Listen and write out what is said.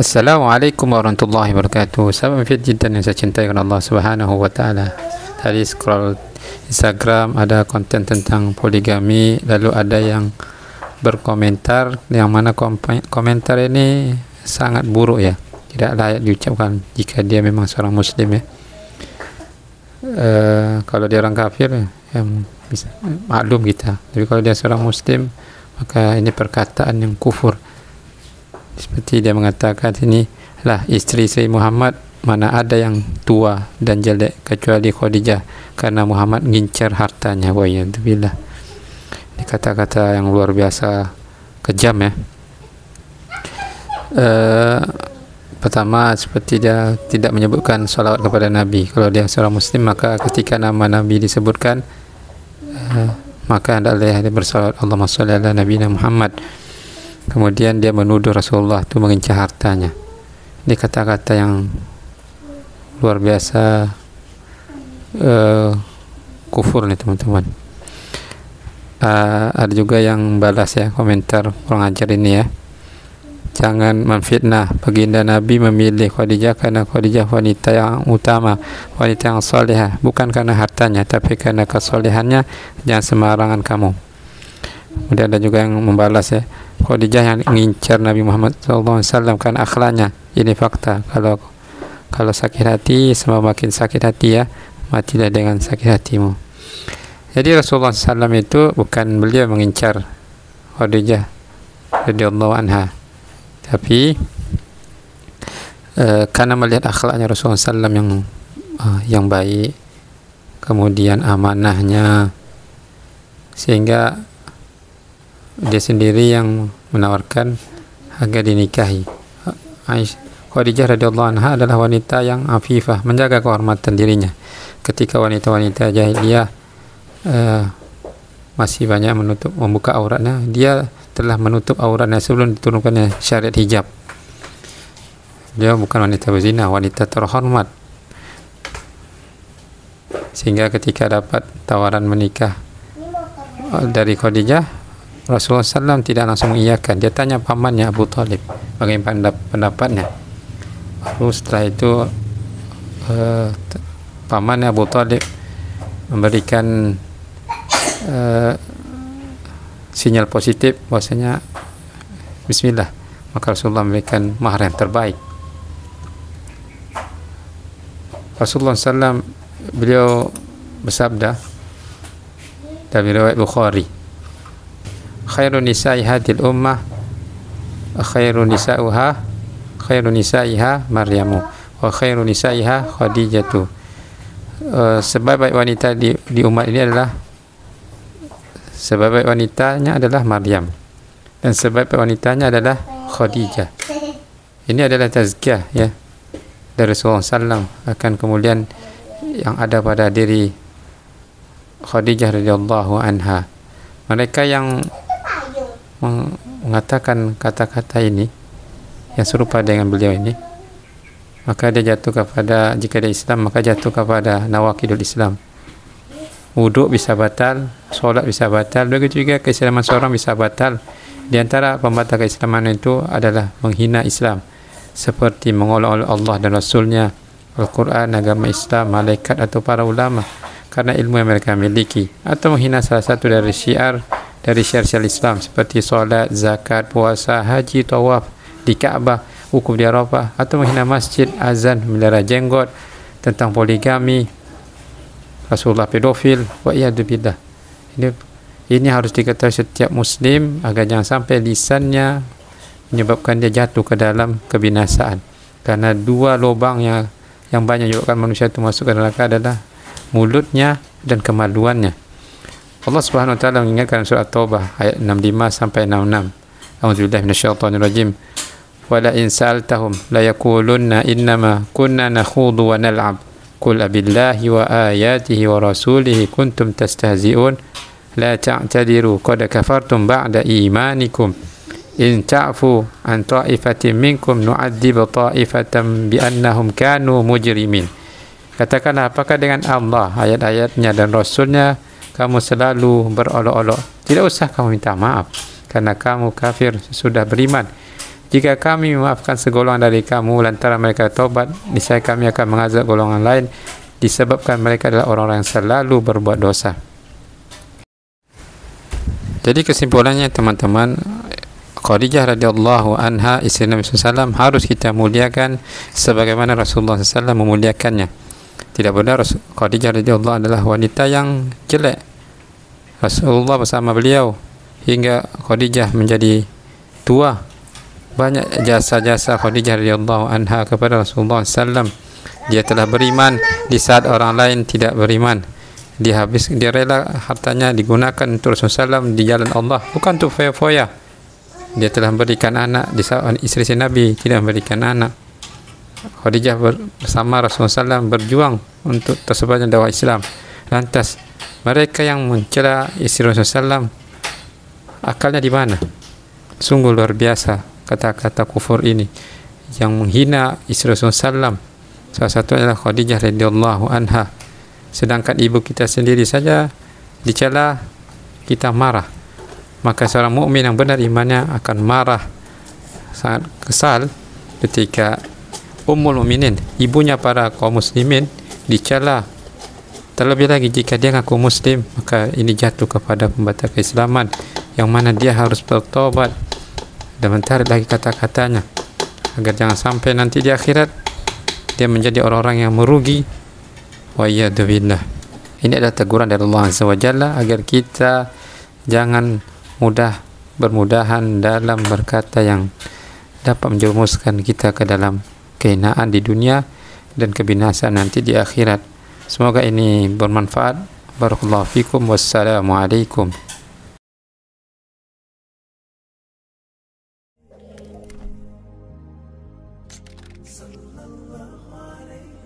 Assalamualaikum warahmatullahi wabarakatuh. Sahabat Mufid Jiddan yang saya cintai oleh Allah Subhanahu wa taala. Tadi scroll Instagram ada konten tentang poligami, lalu ada yang berkomentar yang mana komentar ini sangat buruk ya. Tidak layak diucapkan jika dia memang seorang muslim ya. Kalau dia orang kafir ya bisa maklum kita. Tapi kalau dia seorang muslim maka ini perkataan yang kufur. Seperti dia mengatakan ini lah istri Muhammad mana ada yang tua dan jelek kecuali Khadijah karena Muhammad ngincar hartanya. Wa yadzubillah. Ini kata-kata yang luar biasa kejam ya. Pertama seperti dia tidak menyebutkan salawat kepada Nabi. Kalau dia seorang muslim maka ketika nama Nabi disebutkan maka hendaklah dia bersalawat Allahumma shalli ala nabiyina Muhammad. Kemudian dia menuduh Rasulullah itu mengincar hartanya. Ini kata-kata yang luar biasa kufur nih teman-teman. Ada juga yang balas ya komentar kurang ajar ini ya. Jangan memfitnah baginda Nabi memilih Khadijah karena Khadijah wanita yang utama, wanita yang salihah, bukan karena hartanya tapi karena kesolehannya. Jangan sembarangan kamu. Kemudian ada juga yang membalas ya, Khadijah yang mengincar Nabi Muhammad SAW karena akhlaknya. Ini fakta. Kalau sakit hati semakin sakit hati ya, matilah dengan sakit hatimu. Jadi Rasulullah SAW itu bukan beliau mengincar Khadijah radhiyallahu anha, tapi karena melihat akhlaknya Rasulullah SAW yang baik, kemudian amanahnya, sehingga dia sendiri yang menawarkan agar dinikahi. Khadijah radhiyallahu anha adalah wanita yang afifah, menjaga kehormatan dirinya. Ketika wanita-wanita jahiliyah masih banyak membuka auratnya, dia telah menutup auratnya sebelum diturunkannya syariat hijab. Dia bukan wanita berzina, wanita terhormat. Sehingga ketika dapat tawaran menikah dari Khadijah, Rasulullah SAW tidak langsung mengiyakan. Dia tanya pamannya Abu Talib bagaimana pendapatnya. Lalu setelah itu pamannya Abu Talib memberikan sinyal positif bahwasanya bismillah, maka Rasulullah memberikan mahar yang terbaik. Rasulullah SAW beliau bersabda dari riwayat Bukhari, khairun nisa'i hadil ummah khairun nisaiha Maryamu wa khairun nisaiha Khadijatu. Sebaik-baik wanita di umat ini adalah sebaik-baik wanitanya adalah Maryam dan sebaik-baik wanitanya adalah Khadijah. Ini adalah tazkiyah ya dari Rasulullah SAW akan kemuliaan yang ada pada diri Khadijah radhiyallahu anha. Mereka yang mengatakan kata-kata ini yang serupa dengan beliau ini, maka dia jatuh kepada, jika dia Islam maka jatuh kepada nawaqidul Islam. Wuduk bisa batal, solat bisa batal, begitu juga keislaman seorang bisa batal. Di antara pembatal keislaman itu adalah menghina Islam, seperti mengolok-olok Allah dan Rasulnya, Al-Quran, agama Islam, malaikat atau para ulama karena ilmu yang mereka miliki, atau menghina salah satu dari syiar Islam seperti solat, zakat, puasa, haji, tawaf di Ka'bah, wukuf di Arafah, atau menghina masjid, azan, memelihara jenggot, tentang poligami, Rasulullah pedofil, wa iyadzubillah. Ini harus diketahui setiap muslim agar jangan sampai lisannya menyebabkan dia jatuh ke dalam kebinasaan. Karena dua lubang yang banyak menyebabkan manusia itu masuk ke neraka adalah mulutnya dan kemaluannya. Allah Subhanahu wa taala mengingatkan surah Taubah ayat 65 sampai 66. A'udzubillahi minasyaitonir rajim. Wa la in sa'altahum la yaqulunna innama kunna nakhudu wa nal'ab. Qul abillahi wa ayatihi wa rasulihi kuntum tastahzi'un. La ta'tadiru qad kafartum ba'da imanikum. In ta'fu an ta'ifatin minkum nu'adzib ta'ifatan bi annahum kanu mujrimin. Katakanlah, apakah dengan Allah, ayat-ayatnya dan Rasulnya kamu selalu berolok-olok? Tidak usah kamu minta maaf karena kamu kafir sudah beriman. jika kami memaafkan segolongan dari kamu lantaran mereka taubat, niscaya kami akan mengazab golongan lain disebabkan mereka adalah orang-orang yang selalu berbuat dosa. Jadi kesimpulannya teman-teman, Khadijah radhiyallahu anha, isteri Nabi SAW, harus kita muliakan sebagaimana Rasulullah SAW memuliakannya. Tidak benar Khadijah radhiyallahu adalah wanita yang jelek. Rasulullah bersama beliau hingga Khadijah menjadi tua. Banyak jasa-jasa Khadijah radhiyallahu anha kepada Rasulullah SAW. Dia telah beriman di saat orang lain tidak beriman. Dia rela hartanya digunakan untuk Rasulullah SAW di jalan Allah, bukan untuk foya-foya. Dia telah memberikan anak di saat isteri Nabi tidak memberikan anak. Khadijah bersama Rasulullah SAW berjuang untuk tersebarnya dakwah Islam. Lantas mereka yang mencela isteri Rasulullah SAW, akalnya di mana? Sungguh luar biasa kata-kata kufur ini yang menghina isteri Rasulullah SAW. Salah satunya adalah Khadijah radhiyallahu anha. Sedangkan ibu kita sendiri saja dicela, kita marah. Maka seorang mukmin yang benar imannya akan marah, sangat kesal ketika Ummul Mukminin, ibunya para kaum muslimin, dicela. Terlebih lagi jika dia ngaku muslim, maka ini jatuh kepada pembatal keislaman, yang mana dia harus bertobat dan mencari lagi kata-katanya agar jangan sampai nanti di akhirat dia menjadi orang-orang yang merugi. Wa iyadu billah. Ini adalah teguran dari Allah Azza wa Jalla agar kita jangan bermudahan dalam berkata yang dapat menjerumuskan kita ke dalam kehinaan di dunia dan kebinasaan nanti di akhirat. Semoga ini bermanfaat. Barakallahu fikum. Wassalamualaikum. Sallallahu alaihi